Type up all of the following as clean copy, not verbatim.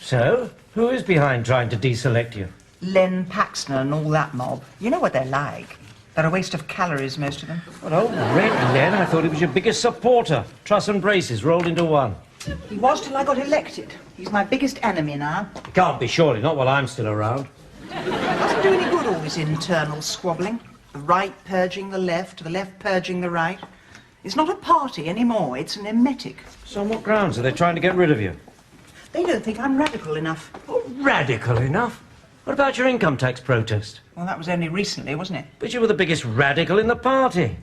So, who is behind trying to deselect you? Len Paxton and all that mob. You know what they're like. They're a waste of calories, most of them. Well, old Red Len, I thought he was your biggest supporter. Truss and braces rolled into one. He was till I got elected. He's my biggest enemy now. He can't be, surely, not while I'm still around. Doesn't do any good, all this internal squabbling. The right purging the left purging the right. It's not a party anymore, it's an emetic. So on what grounds are they trying to get rid of you? They don't think I'm radical enough. Oh, radical enough? What about your income tax protest? Well, that was only recently, wasn't it? But you were the biggest radical in the party.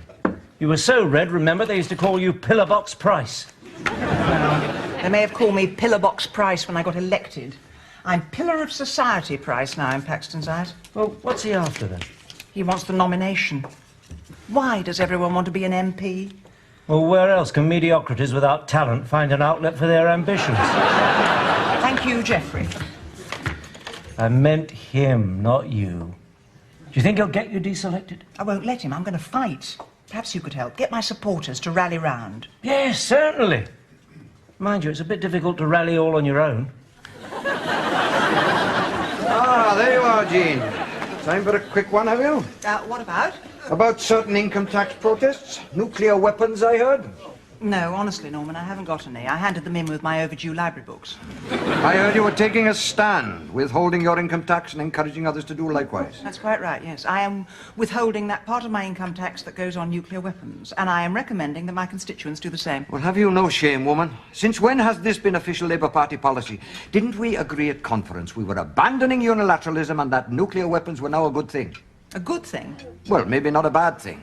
You were so red, remember, they used to call you Pillar Box Price. Well, they may have called me Pillar Box Price when I got elected. I'm Pillar of Society Price now in Paxton's eyes. Well, what's he after, then? He wants the nomination. Why does everyone want to be an MP? Well, where else can mediocrities without talent find an outlet for their ambitions? Thank you, Geoffrey. I meant him, not you. Do you think he'll get you deselected? I won't let him. I'm going to fight. Perhaps you could help. Get my supporters to rally round. Yes, certainly. Mind you, it's a bit difficult to rally all on your own. Ah, there you are, Jean. Time for a quick one, have you? What about? About certain income tax protests. Nuclear weapons, I heard. No, honestly, Norman, I haven't got any. I handed them in with my overdue library books. I heard you were taking a stand, withholding your income tax and encouraging others to do likewise. That's quite right, yes. I am withholding that part of my income tax that goes on nuclear weapons, and I am recommending that my constituents do the same. Well, have you no shame, woman? Since when has this been official Labour Party policy? Didn't we agree at conference we were abandoning unilateralism and that nuclear weapons were now a good thing? A good thing? Well, maybe not a bad thing.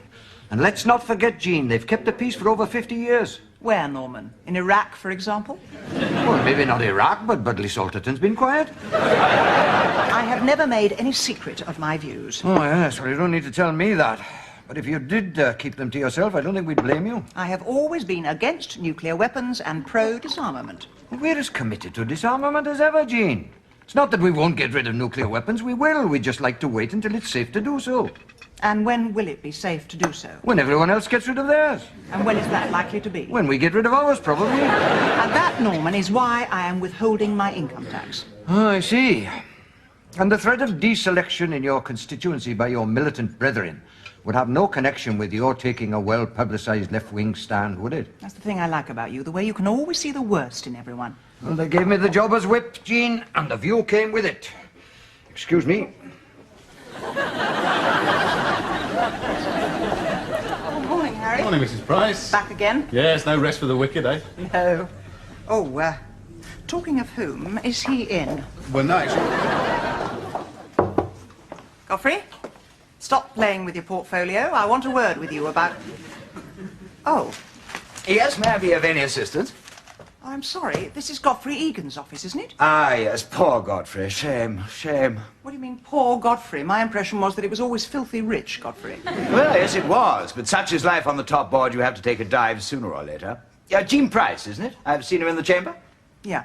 And let's not forget, Jean, they've kept the peace for over 50 years. Where, Norman? In Iraq, for example? Well, maybe not Iraq, but Budley Salterton's been quiet. I have never made any secret of my views. Oh, yes, well, you don't need to tell me that. But if you did keep them to yourself, I don't think we'd blame you. I have always been against nuclear weapons and pro-disarmament. Well, we're as committed to disarmament as ever, Jean. It's not that we won't get rid of nuclear weapons. We will. We'd just like to wait until it's safe to do so. And when will it be safe to do so? When everyone else gets rid of theirs. And when is that likely to be? When we get rid of ours, probably. And that, Norman, is why I am withholding my income tax. Oh, I see. And the threat of deselection in your constituency by your militant brethren would have no connection with your taking a well-publicized left-wing stand, would it? That's the thing I like about you, the way you can always see the worst in everyone. Well, they gave me the job as whip, Jean, and the view came with it. Excuse me. Morning, Harry. Morning, Mrs. Price. Back again? Yes, no rest for the wicked, eh? No. Oh, talking of whom, is he in? Well, no, Godfrey? Stop playing with your portfolio. I want a word with you about... Oh. Yes, may I be of any assistance? I'm sorry. This is Godfrey Egan's office, isn't it? Ah, yes, poor Godfrey. Shame, shame. What do you mean, poor Godfrey? My impression was that it was always filthy rich, Godfrey. Well, yes, it was, but such is life on the top board, you have to take a dive sooner or later. Jean Price, isn't it? I've seen her in the chamber. Yeah.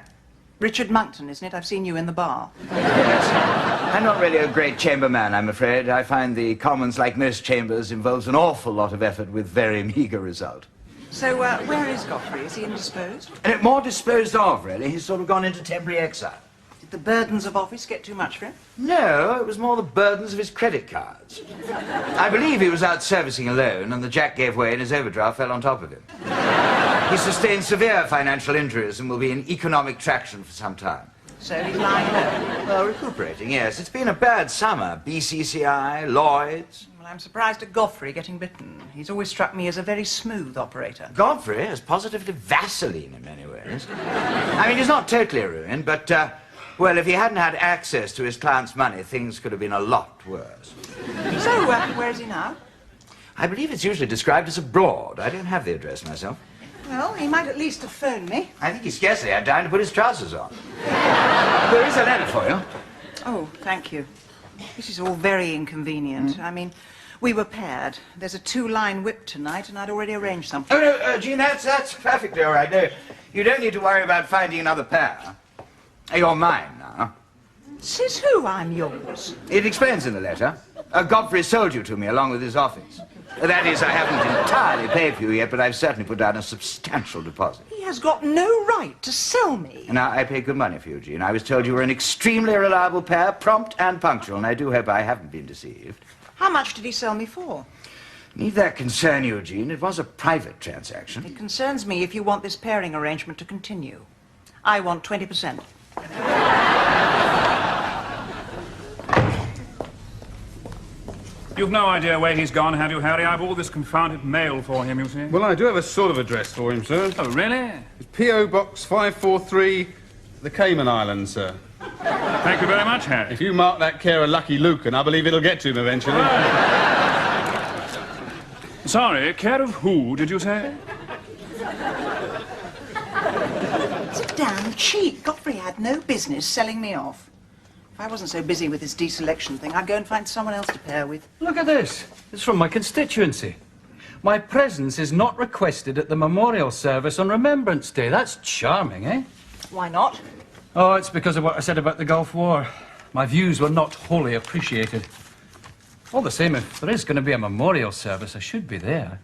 Richard Monckton, isn't it? I've seen you in the bar. Yes. I'm not really a great chamberman, I'm afraid. I find the Commons, like most chambers, involves an awful lot of effort with very meagre result. So, where is Godfrey? Is he indisposed? And more disposed of, really. He's sort of gone into temporary exile. Did the burdens of office get too much for him? No, it was more the burdens of his credit cards. I believe he was out servicing a loan, and the jack gave way and his overdraft fell on top of him. He sustained severe financial injuries and will be in economic traction for some time. So he's lying low? Well, recuperating, yes. It's been a bad summer. BCCI, Lloyd's. Well, I'm surprised at Godfrey getting bitten. He's always struck me as a very smooth operator. Godfrey is positively Vaseline in many ways. I mean, he's not totally ruined, but, well, if he hadn't had access to his client's money, things could have been a lot worse. So, where is he now? I believe it's usually described as abroad. I don't have the address myself. Well, he might at least have phoned me. I think he scarcely had time to put his trousers on. There is a letter for you. Oh, thank you. This is all very inconvenient. I mean, we were paired. There's a 2-line whip tonight, and I'd already arranged something. Oh, no, Jean, that's perfectly all right. No, you don't need to worry about finding another pair. You're mine now. Says who I'm yours? It explains in the letter. Godfrey sold you to me along with his office. That is, I haven't entirely paid for you yet, but I've certainly put down a substantial deposit. He has got no right to sell me. Now, I paid good money for you, Jean. I was told you were an extremely reliable pair, prompt and punctual, and I do hope I haven't been deceived. How much did he sell me for? Need that concern you, Jean? It was a private transaction. It concerns me if you want this pairing arrangement to continue. I want 20%. You've no idea where he's gone, have you, Harry? I've all this confounded mail for him, you see. Well, I do have a sort of address for him, sir. Oh, really? It's P.O. Box 543, the Cayman Islands, sir. Thank you very much, Harry. If you mark that care of Lucky Luke, and I believe it'll get to him eventually. Sorry, care of who, did you say? It's a damn cheat. Godfrey had no business selling me off. If I wasn't so busy with this deselection thing, I'd go and find someone else to pair with. Look at this. It's from my constituency. My presence is not requested at the memorial service on Remembrance Day. That's charming, eh? Why not? Oh, it's because of what I said about the Gulf War. My views were not wholly appreciated. All the same, if there is going to be a memorial service, I should be there.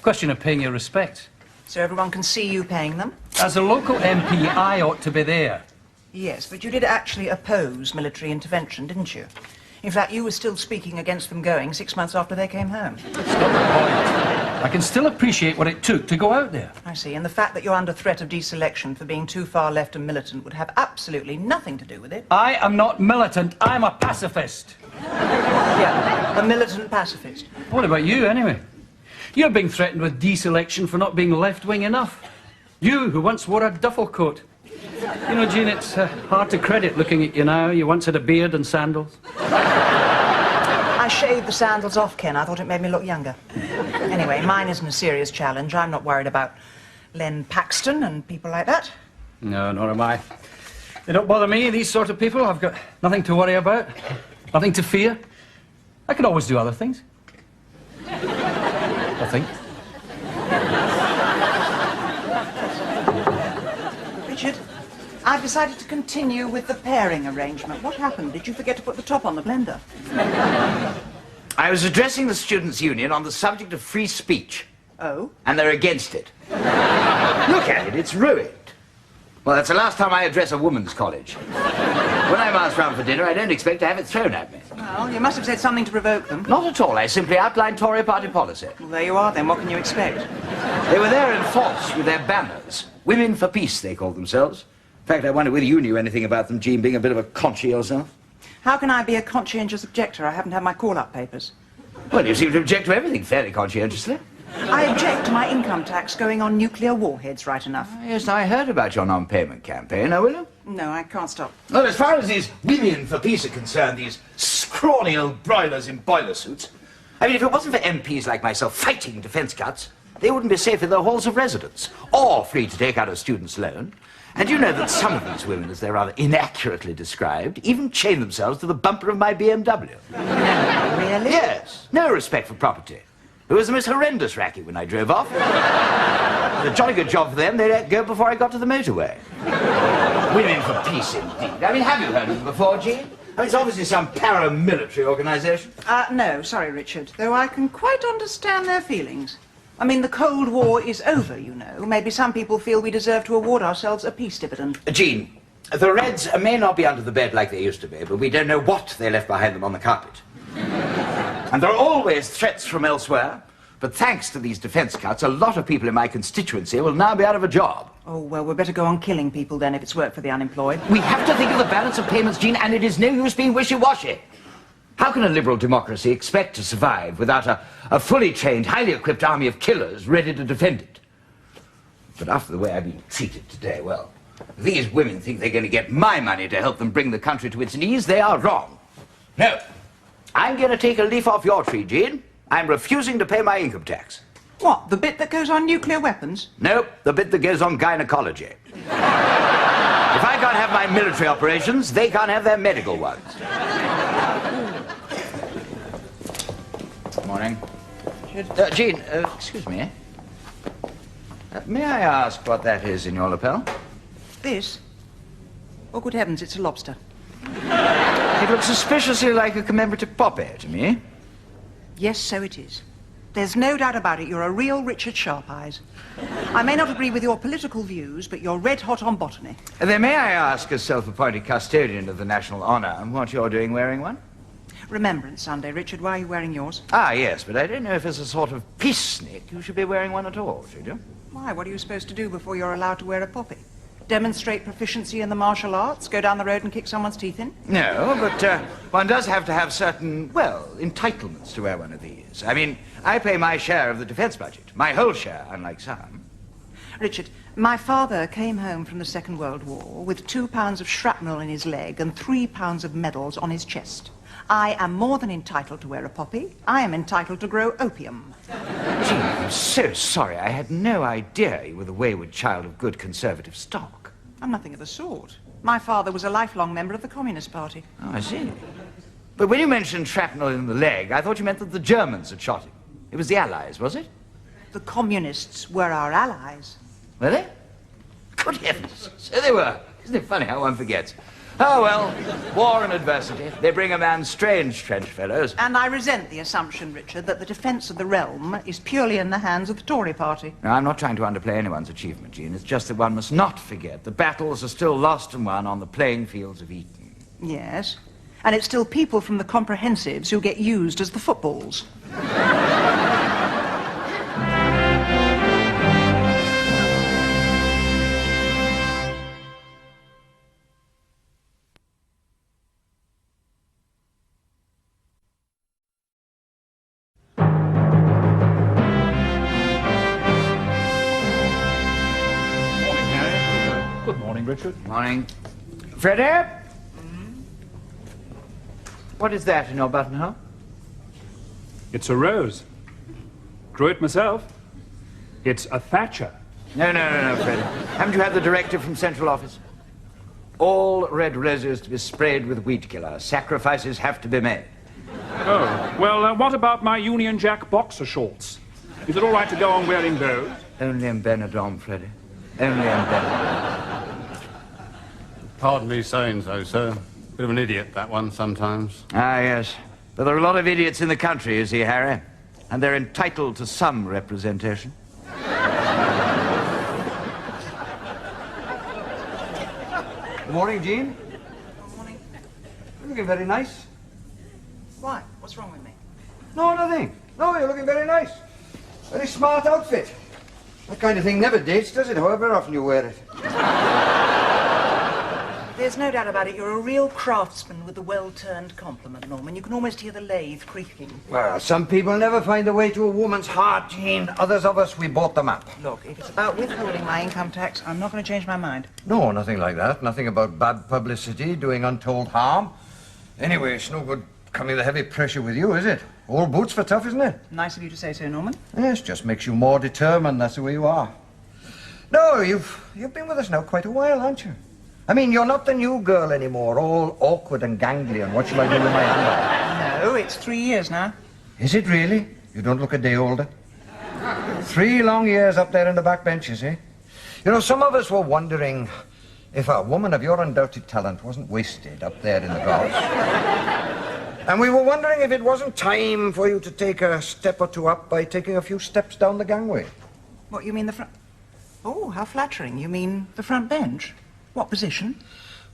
Question of paying your respects. So everyone can see you paying them? As a local MP, I ought to be there. Yes, but you did actually oppose military intervention, didn't you? In fact, you were still speaking against them going 6 months after they came home. That's not the point. I can still appreciate what it took to go out there. I see, and the fact that you're under threat of deselection for being too far left and militant would have absolutely nothing to do with it. I am not militant. I'm a pacifist. Yeah, a militant pacifist. What about you, anyway? You're being threatened with deselection for not being left-wing enough. You, who once wore a duffel coat. You know, Jean, it's hard to credit looking at you now. You once had a beard and sandals. I shaved the sandals off, Ken. I thought it made me look younger. Anyway, mine isn't a serious challenge. I'm not worried about Len Paxton and people like that. No, nor am I. They don't bother me, these sort of people. I've got nothing to worry about, nothing to fear. I can always do other things. I think. Richard, I've decided to continue with the pairing arrangement. What happened? Did you forget to put the top on the blender? I was addressing the Students' Union on the subject of free speech. Oh? And they're against it. Look at it, it's ruined. Well, that's the last time I address a woman's college. When I'm asked round for dinner, I don't expect to have it thrown at me. Well, you must have said something to provoke them. Not at all. I simply outlined Tory party policy. Well, there you are, then. What can you expect? They were there in force with their banners. Women for Peace, they called themselves. In fact, I wonder whether you knew anything about them, Jean, being a bit of a conchi yourself. How can I be a conscientious objector? I haven't had my call-up papers. Well, you seem to object to everything fairly conscientiously. I object to my income tax going on nuclear warheads, right enough. Yes, I heard about your non-payment campaign, now, will you? No, I can't stop. Well, as far as these women for peace are concerned, these scrawny old broilers in boiler suits, I mean, if it wasn't for MPs like myself fighting defence cuts, they wouldn't be safe in their halls of residence, or free to take out a student's loan. And you know that some of these women, as they're rather inaccurately described, even chain themselves to the bumper of my BMW. Really? Yes, no respect for property. It was the most horrendous racket when I drove off. A jolly good job for them. They let go before I got to the motorway. Women for Peace, indeed. I mean, have you heard of them before, Jean? I mean, it's obviously some paramilitary organisation. No, sorry, Richard. Though I can quite understand their feelings. I mean, the Cold War is over, you know. Maybe some people feel we deserve to award ourselves a peace dividend. Jean, the Reds may not be under the bed like they used to be, but we don't know what they left behind them on the carpet. And there are always threats from elsewhere, but thanks to these defence cuts, a lot of people in my constituency will now be out of a job. Oh, well, we'd better go on killing people then if it's work for the unemployed. We have to think of the balance of payments, Jean, and it is no use being wishy-washy. How can a liberal democracy expect to survive without a fully trained, highly equipped army of killers ready to defend it? But after the way I've been treated today, well, if these women think they're going to get my money to help them bring the country to its knees, they are wrong. No. I'm going to take a leaf off your tree, Jean. I'm refusing to pay my income tax. What, the bit that goes on nuclear weapons? No, the bit that goes on gynecology. If I can't have my military operations, they can't have their medical ones. Morning. Jean, excuse me. May I ask what that is in your lapel? This? Oh, good heavens, it's a lobster. It looks suspiciously like a commemorative poppy to me. Yes, so it is. There's no doubt about it, you're a real Richard Sharpeyes. I may not agree with your political views, but you're red hot on botany. Then may I ask, as self-appointed custodian of the national honour, what you're doing wearing one? Remembrance Sunday, Richard. Why are you wearing yours? Ah, yes, but I don't know if as a sort of peacenik you should be wearing one at all, should you? Why? What are you supposed to do before you're allowed to wear a poppy? Demonstrate proficiency in the martial arts? Go down the road and kick someone's teeth in? No, but one does have to have certain, well, entitlements to wear one of these. I mean, I pay my share of the defence budget. My whole share, unlike some. Richard, my father came home from the Second World War with 2 pounds of shrapnel in his leg and 3 pounds of medals on his chest. I am more than entitled to wear a poppy. I am entitled to grow opium. Gee, I'm so sorry. I had no idea you were the wayward child of good conservative stock. I'm nothing of the sort. My father was a lifelong member of the Communist Party. Oh, I see. But when you mentioned shrapnel in the leg, I thought you meant that the Germans had shot him. It was the Allies, was it? The Communists were our allies. Were they? Good heavens. So they were. Isn't it funny how one forgets? Oh, well, war and adversity. They bring a man strange, trench fellows. And I resent the assumption, Richard, that the defence of the realm is purely in the hands of the Tory party. Now, I'm not trying to underplay anyone's achievement, Jean. It's just that one must not forget the battles are still lost and won on the playing fields of Eton. Yes. And it's still people from the comprehensives who get used as the footballs. Richard. Morning. Freddie? What is that in your buttonhole? It's a rose. Grew it myself. It's a Thatcher. No, Freddie. Haven't you had the directive from Central Office? All red roses to be sprayed with weed killer. Sacrifices have to be made. Oh, well, what about my Union Jack boxer shorts? Is it all right to go on wearing those? Only in Benidorm, Freddie. Only in Benidorm. Pardon me saying so, sir. Bit of an idiot, that one, sometimes. Ah, yes. But there are a lot of idiots in the country, you see, Harry. And they're entitled to some representation. Good morning, Jean. Good morning. You're looking very nice. Why? What's wrong with me? No, nothing. No, you're looking very nice. Very smart outfit. That kind of thing never dates, does it? However often you wear it. There's no doubt about it. You're a real craftsman with a well-turned compliment, Norman. You can almost hear the lathe creaking. Well, some people never find their way to a woman's heart, Jean. Others of us, we bought them up. Look, if it's about withholding my income tax, I'm not going to change my mind. No, nothing like that. Nothing about bad publicity, doing untold harm. Anyway, it's no good coming the heavy pressure with you, is it? All boots for tough, isn't it? Nice of you to say so, Norman. Yes, just makes you more determined, that's the way you are. No, you've been with us now quite a while, aren't you? I mean, you're not the new girl anymore, all awkward and ganglion. What shall I do with my hand? No, it's 3 years now. Is it really? You don't look a day older. 3 long years up there in the back benches, eh? You know, some of us were wondering if a woman of your undoubted talent wasn't wasted up there in the guards. And we were wondering if it wasn't time for you to take a step or two up by taking a few steps down the gangway. What, you mean the front... Oh, how flattering. You mean the front bench? What position?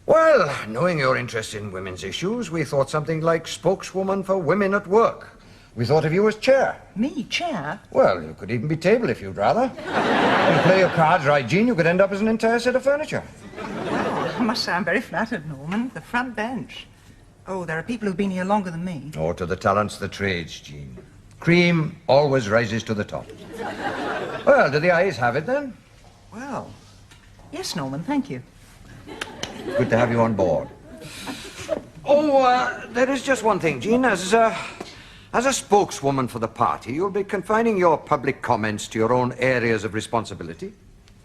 Well, knowing your interest in women's issues, we thought something like spokeswoman for women at work. We thought of you as chair. Me, chair? Well, you could even be table if you'd rather. You play your cards right, Jean, you could end up as an entire set of furniture. Well, I must say I'm very flattered, Norman. The front bench. Oh, there are people who've been here longer than me. Oh, to the talents, the trades, Jean. Cream always rises to the top. Well, do the eyes have it, then? Well, yes, Norman, thank you. Good to have you on board. Oh, there is just one thing, Jean. As a spokeswoman for the party, you'll be confining your public comments to your own areas of responsibility.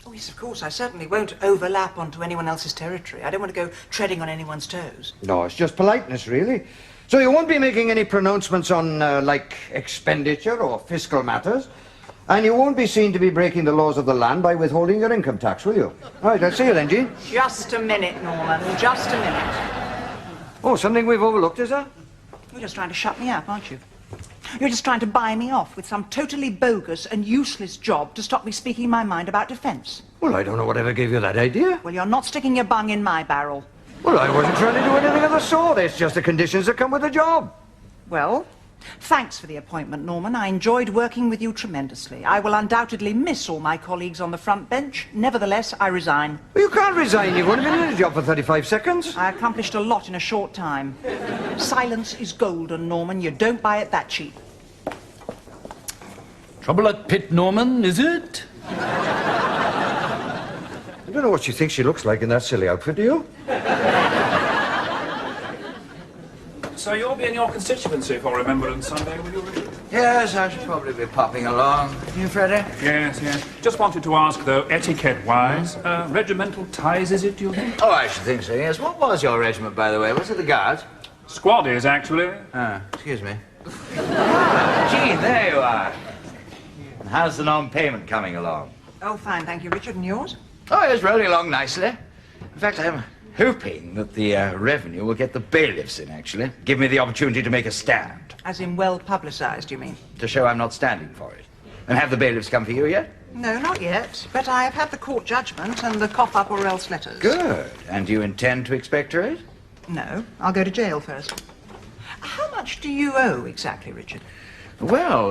Oh, yes, of course. I certainly won't overlap onto anyone else's territory. I don't want to go treading on anyone's toes. No, it's just politeness, really. So you won't be making any pronouncements on, like, expenditure or fiscal matters. And you won't be seen to be breaking the laws of the land by withholding your income tax, will you? All right, I'll see you then, Jean. Just a minute, Norman. Just a minute. Oh, something we've overlooked, is there? You're just trying to shut me up, aren't you? You're just trying to buy me off with some totally bogus and useless job to stop me speaking my mind about defence. Well, I don't know whatever gave you that idea. Well, you're not sticking your bung in my barrel. Well, I wasn't trying to do anything of the sort. It's just the conditions that come with the job. Well, thanks for the appointment, Norman. I enjoyed working with you tremendously. I will undoubtedly miss all my colleagues on the front bench. Nevertheless, I resign. Well, you can't resign. You've only been in the job for 35 seconds. I accomplished a lot in a short time. Silence is golden, Norman. You don't buy it that cheap. Trouble at Pitt, Norman, is it? I don't know what she thinks she looks like in that silly outfit, do you? So you'll be in your constituency for Remembrance Sunday, will you, Richard? Yes, I should probably be popping along. You, Freddie? Yes, yes. Just wanted to ask, though, etiquette-wise, regimental ties, is it, do you think? Oh, I should think so, yes. What was your regiment, by the way? Was it the Guards? Squaddies, actually. Ah, excuse me. Gee, there you are. How's the non-payment coming along? Oh, fine, thank you, Richard. And yours? Oh, it's rolling along nicely. In fact, I'm hoping that the revenue will get the bailiffs in, actually. Give me the opportunity to make a stand. As in well publicised, you mean? To show I'm not standing for it. And have the bailiffs come for you yet? No, not yet. But I have had the court judgment and the cough-up or else letters. Good. And do you intend to expectorate? No, I'll go to jail first. How much do you owe exactly, Richard? Well,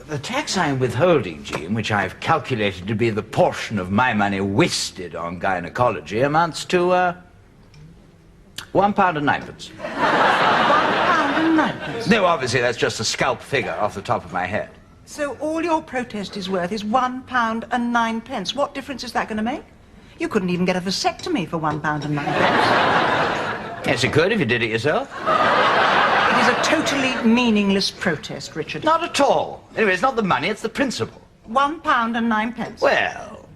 the tax I'm withholding, Jean, which I've calculated to be the portion of my money wasted on gynecology, amounts to, £1.09. £1.09? No, obviously, that's just a scalp figure off the top of my head. So all your protest is worth is £1.09. What difference is that going to make? You couldn't even get a vasectomy for £1.09. Yes, you could if you did it yourself. It is a totally meaningless protest, Richard. Not at all. Anyway, it's not the money, it's the principle. £1.09. Well,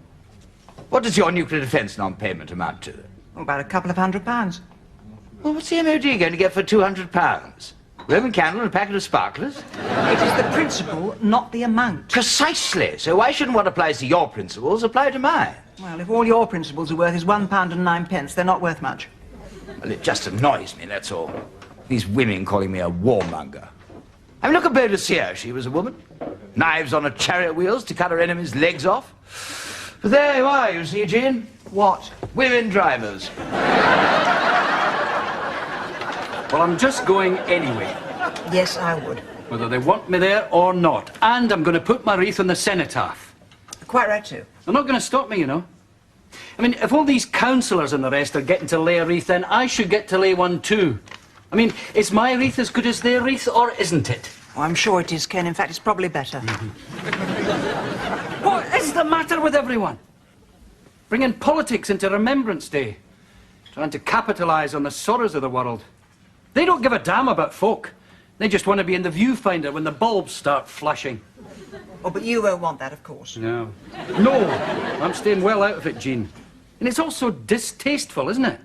what does your nuclear defence non-payment amount to? About a couple of £100. Well, what's the MOD going to get for £200? Roman candle and a packet of sparklers? It is the principle, not the amount. Precisely. So why shouldn't what applies to your principles apply to mine? Well, if all your principles are worth is £1.09, they're not worth much. Well, it just annoys me, that's all. These women calling me a warmonger. I mean, look at Bevan. She was a woman. Knives on her chariot wheels to cut her enemies' legs off. But there you are, you see, Jean. What? Women drivers. Well, I'm just going anyway, Yes, I would. whether they want me there or not. And I'm going to put my wreath on the cenotaph. Quite right, too. They're not going to stop me, you know. I mean, if all these councillors and the rest are getting to lay a wreath, then I should get to lay one too. I mean, is my wreath as good as their wreath, or isn't it? Oh, I'm sure it is, Ken. In fact, it's probably better. What is the matter with everyone? Bringing politics into Remembrance Day. Trying to capitalise on the sorrows of the world. They don't give a damn about folk. They just want to be in the viewfinder when the bulbs start flashing. Oh, but you won't want that, of course. No. No, I'm staying well out of it, Jean. And it's also distasteful, isn't it?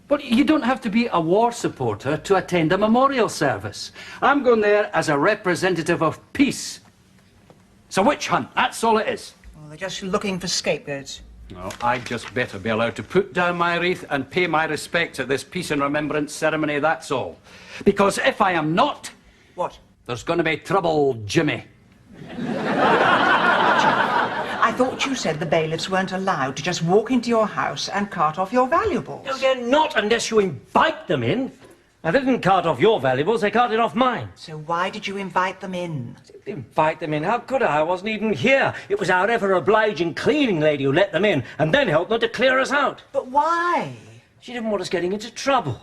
But you don't have to be a war supporter to attend a memorial service. I'm going there as a representative of peace. It's a witch hunt, that's all it is. Well, they're just looking for scapegoats. No, I'd just better be allowed to put down my wreath and pay my respects at this peace and remembrance ceremony, that's all. Because if I am not, What? there's going to be trouble, Jimmy. I thought you said the bailiffs weren't allowed to just walk into your house and cart off your valuables. No, they're not unless you invite them in. I didn't cart off your valuables, they carted off mine. So why did you invite them in? Invite them in? How could I? I wasn't even here. It was our ever-obliging cleaning lady who let them in and then helped them to clear us out. But why? She didn't want us getting into trouble.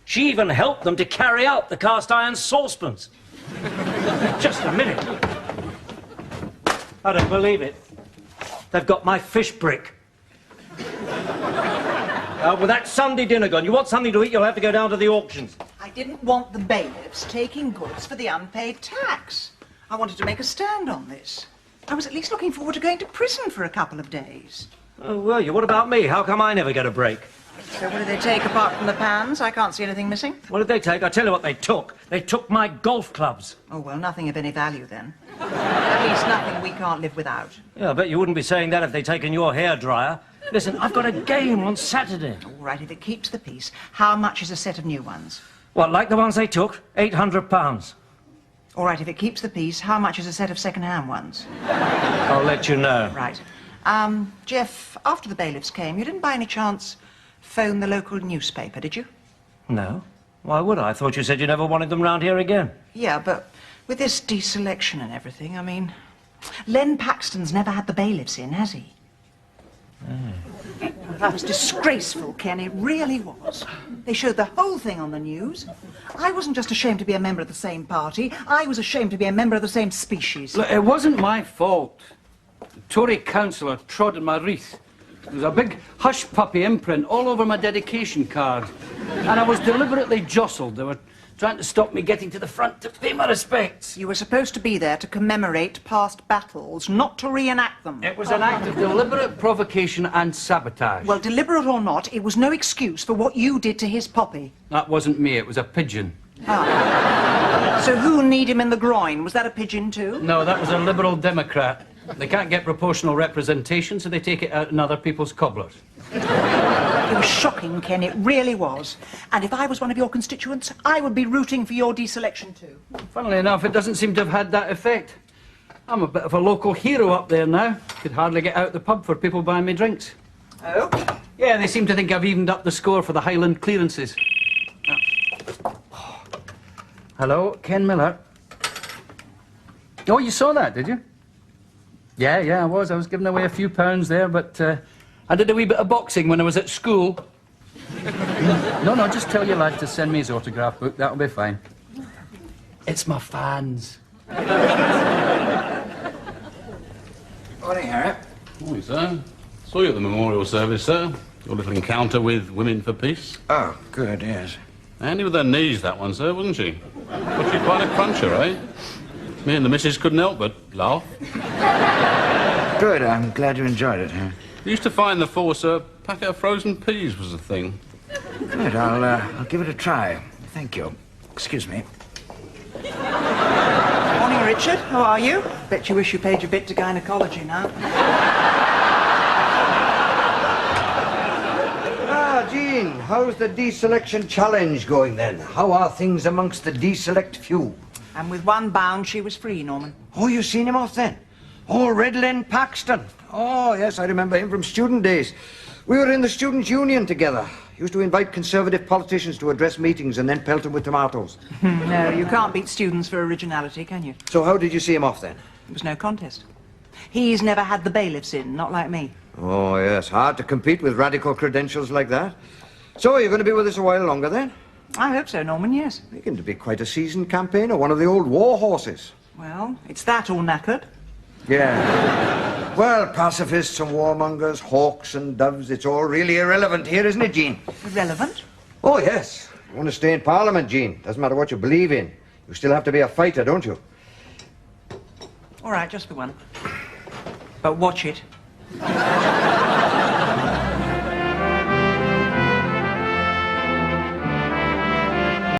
She even helped them to carry out the cast-iron saucepans. Just a minute. I don't believe it. They've got my fish brick. With that Sunday dinner gone, you want something to eat, you'll have to go down to the auctions. I didn't want the bailiffs taking goods for the unpaid tax. I wanted to make a stand on this. I was at least looking forward to going to prison for a couple of days. Oh, were you? What about me? How come I never get a break? So what did they take apart from the pans? I can't see anything missing. What did they take? I tell you what they took. They took my golf clubs. Oh, well, nothing of any value then. At least nothing we can't live without. Yeah, I bet you wouldn't be saying that if they'd taken your hairdryer. Listen, I've got a game on Saturday. All right, if it keeps the peace, how much is a set of new ones? What, like the ones they took? £800. All right, if it keeps the peace, how much is a set of second-hand ones? I'll let you know. Right. Jeff, after the bailiffs came, you didn't by any chance phone the local newspaper, did you? No. Why would I? I thought you said you never wanted them round here again. Yeah, but with this deselection and everything, I mean, Len Paxton's never had the bailiffs in, has he? That was disgraceful, Ken. It really was. They showed the whole thing on the news. I wasn't just ashamed to be a member of the same party. I was ashamed to be a member of the same species. Look, it wasn't my fault. The Tory councillor trod on my wreath. There was a big hush-puppy imprint all over my dedication card. And I was deliberately jostled. They were trying to stop me getting to the front to pay my respects. You were supposed to be there to commemorate past battles, not to reenact them. It was an act of deliberate provocation and sabotage. Well, deliberate or not, it was no excuse for what you did to his poppy. That wasn't me, it was a pigeon. Ah. So who kneed him in the groin? Was that a pigeon too? No, that was a Liberal Democrat. They can't get proportional representation, so they take it out in other people's cobblers. It was shocking, Ken, it really was. And if I was one of your constituents, I would be rooting for your deselection too. Funnily enough, it doesn't seem to have had that effect. I'm a bit of a local hero up there now. Could hardly get out the pub for people buying me drinks. Oh? Yeah, they seem to think I've evened up the score for the Highland clearances. Hello, Ken Miller. Oh, you saw that, did you? Yeah, I was. I was giving away a few pounds there, but I did a wee bit of boxing when I was at school. No, just tell your lad to send me his autograph book. That'll be fine. It's my fans. Morning, Harry. Morning, sir. Saw you at the memorial service, sir. Your little encounter with Women for Peace. Oh, good, yes. Handy with her knees, that one, sir, wasn't she? But she's quite a cruncher, eh? Me and the missus couldn't help but laugh. Good, I'm glad you enjoyed it, huh? We used to find the force a packet of frozen peas was a thing. Good, I'll give it a try. Thank you. Excuse me. Morning, Richard. How are you? Bet you wish you paid your bit to gynecology now. Jean, how's the deselection challenge going then? How are things amongst the deselect few? And with one bound, she was free, Norman. Oh, you seen him off then? Oh, Red Len Paxton. Oh, yes, I remember him from student days. We were in the Students' Union together. Used to invite Conservative politicians to address meetings and then pelt them with tomatoes. No, you can't beat students for originality, can you? So how did you see him off then? It was no contest. He's never had the bailiffs in, not like me. Oh, yes, hard to compete with radical credentials like that. So you're going to be with us a while longer then? I hope so, Norman, yes. You're going to be quite a seasoned campaigner, one of the old war horses. Well, it's that all knackered. Yeah. Well, pacifists and warmongers, hawks and doves, it's all really irrelevant here, isn't it, Jean? Irrelevant? Oh, yes. You want to stay in Parliament, Jean. Doesn't matter what you believe in. You still have to be a fighter, don't you? All right, just the one. But watch it.